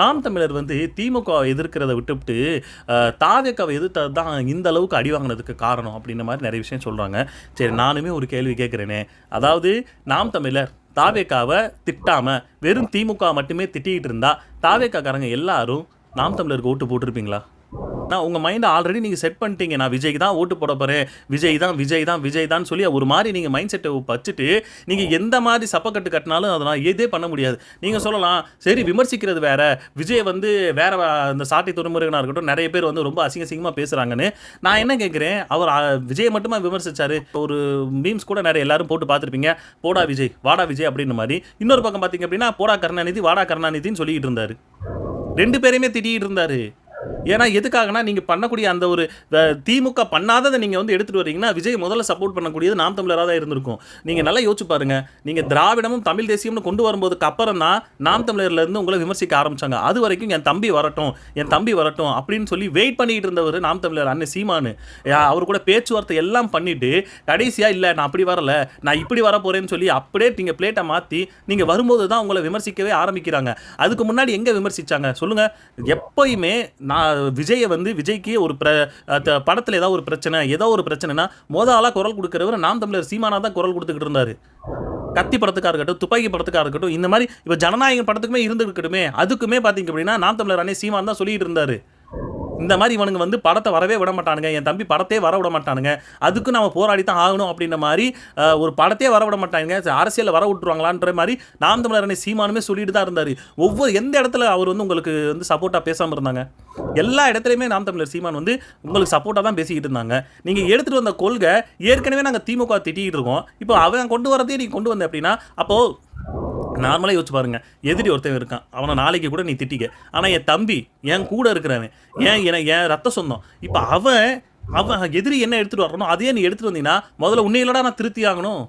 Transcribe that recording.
நாம் தமிழர் வந்து திமுகவை எதிர்க்கிறத விட்டுவிட்டு தாவேக்காவை எதிர்த்தது தான் இந்த அளவுக்கு அடி வாங்கினதுக்கு காரணம் அப்படின்ற மாதிரி நிறைய விஷயம் சொல்கிறாங்க. சரி, நானுமே ஒரு கேள்வி கேட்குறேனே. அதாவது நாம் தமிழர் தாவேக்காவை திட்டாமல் வெறும் திமுக மட்டுமே திட்டிகிட்டு இருந்தா தாவேக்காக்காரங்க எல்லாரும் நாம் தமிழருக்கு ஓட்டு போட்டிருப்பீங்களா? நான் உங்கள் மைண்டை ஆல்ரெடி நீங்கள் செட் பண்ணிட்டீங்க. நான் விஜய்க்கு தான் ஓட்டு போட போகிறேன், விஜய் தான் சொல்லி ஒரு மாதிரி நீங்கள் மைண்ட் செட்டை வச்சுட்டு நீங்கள் எந்த மாதிரி சப்பக்கட்டு கட்டினாலும் அதனால் எதே பண்ண முடியாது. நீங்கள் சொல்லலாம், சரி விமர்சிக்கிறது வேற, விஜய் வந்து வேற அந்த சாட்டை துறைமுறைகளாக இருக்கட்டும் நிறைய பேர் வந்து ரொம்ப அசிங்கமாக பேசுகிறாங்கன்னு. நான் என்ன கேட்குறேன், அவர் விஜய் மட்டுமா விமர்சிச்சாரு? ஒரு மீம்ஸ் கூட நிறைய எல்லாரும் போட்டு பார்த்துருப்பீங்க, போடா விஜய் வாடா விஜய் அப்படின்ற மாதிரி. இன்னொரு பக்கம் பார்த்தீங்க அப்படின்னா போடா கருணாநிதி வாடா கருணாநிதின்னு சொல்லிக்கிட்டு இருந்தார். ரெண்டு பேரையுமே திட்டிகிட்டு இருந்தார். ஏன்னா எதுக்காகனா நீங்கள் பண்ணக்கூடிய அந்த ஒரு திமுக பண்ணாததை நீங்கள் வந்து எடுத்துகிட்டு வரீங்கன்னா விஜய் முதல்ல சப்போர்ட் பண்ணக்கூடியது நாம் தமிழராக தான் இருந்திருக்கும். நீங்கள் நல்லா யோசிச்சு பாருங்கள். நீங்கள் திராவிடமும் தமிழ் தேசியம்னு கொண்டு வரும்போதுக்கு அப்புறம் தான் நாம் தமிழர்லேருந்து உங்களை விமர்சிக்க ஆரம்பித்தாங்க. அது வரைக்கும் என் தம்பி வரட்டும் அப்படின்னு சொல்லி வெயிட் பண்ணிட்டு இருந்தவர் நாம் தமிழர் அண்ணன் சீமானு. அவர் கூட பேச்சுவார்த்தை எல்லாம் பண்ணிவிட்டு கடைசியாக இல்லை நான் அப்படி வரல, நான் இப்படி வர போகிறேன்னு சொல்லி அப்படியே நீங்கள் பிளேட்டை மாற்றி நீங்கள் வரும்போது தான் உங்களை விமர்சிக்கவே ஆரம்பிக்கிறாங்க. அதுக்கு முன்னாடி எங்கே விமர்சித்தாங்க சொல்லுங்கள்? எப்போயுமே நான் விஜய்க்கு ஒரு படத்தில் ஏதோ ஒரு பிரச்சனைனா ஆளாக குரல் கொடுக்கிறவர் நாம் தமிழர் சீமானா தான் குரல் கொடுத்துக்கிட்டு இருந்தாரு. கத்தி படத்துக்காக இருக்கட்டும், துப்பாக்கி படத்துக்காக இருக்கட்டும், இந்த மாதிரி இப்போ ஜனநாயகம் படத்துக்குமே இருந்துருக்கட்டுமே, அதுக்குமே பார்த்தீங்க அப்படின்னா நாம் தமிழர் அண்ணே சீமான் தான் சொல்லிட்டு இருந்தாரு. இந்த மாதிரி இவனுங்க வந்து படத்தை வரவே விட மாட்டானுங்க, என் தம்பி படத்தையே வர விட மாட்டானுங்க, அதுக்கு நம்ம போராடி தான் ஆகணும் அப்படின்ற மாதிரி ஒரு படத்தையே வர விட மாட்டாங்க, அரசியலில் வர விட்டுருவாங்களான்ற மாதிரி நாம் தமிழர் சீமானுமே சொல்லிட்டு தான் இருந்தார். எந்த இடத்துல அவர் வந்து உங்களுக்கு வந்து சப்போர்ட்டாக பேசாமல் இருந்தாங்க? எல்லா இடத்துலையுமே நாம் தமிழர் சீமான் வந்து உங்களுக்கு சப்போர்ட்டாக தான் பேசிக்கிட்டு இருந்தாங்க. நீங்கள் எடுத்துகிட்டு வந்த கொள்கை ஏற்கனவே நாங்கள் திமுக திட்டிகிட்டு இருக்கோம், இப்போ அவன் கொண்டு வரதே நீங்கள் கொண்டு வந்த அப்படின்னா அப்போது நார்மலாக யோசிச்சு பாருங்கள். எதிரி ஒருத்தன் இருக்கான், அவனை நாளைக்கு கூட நீ திட்டிக்க. ஆனால் என் தம்பி என் கூட இருக்கிறவன் என் ரத்த சொந்தம், இப்போ அவன் எதிரி என்ன எடுத்துகிட்டு வரணும், அதையே நீ எடுத்துகிட்டு வந்தீங்கன்னா முதல்ல உன்னையிலடா நான் திருத்தி ஆகணும்.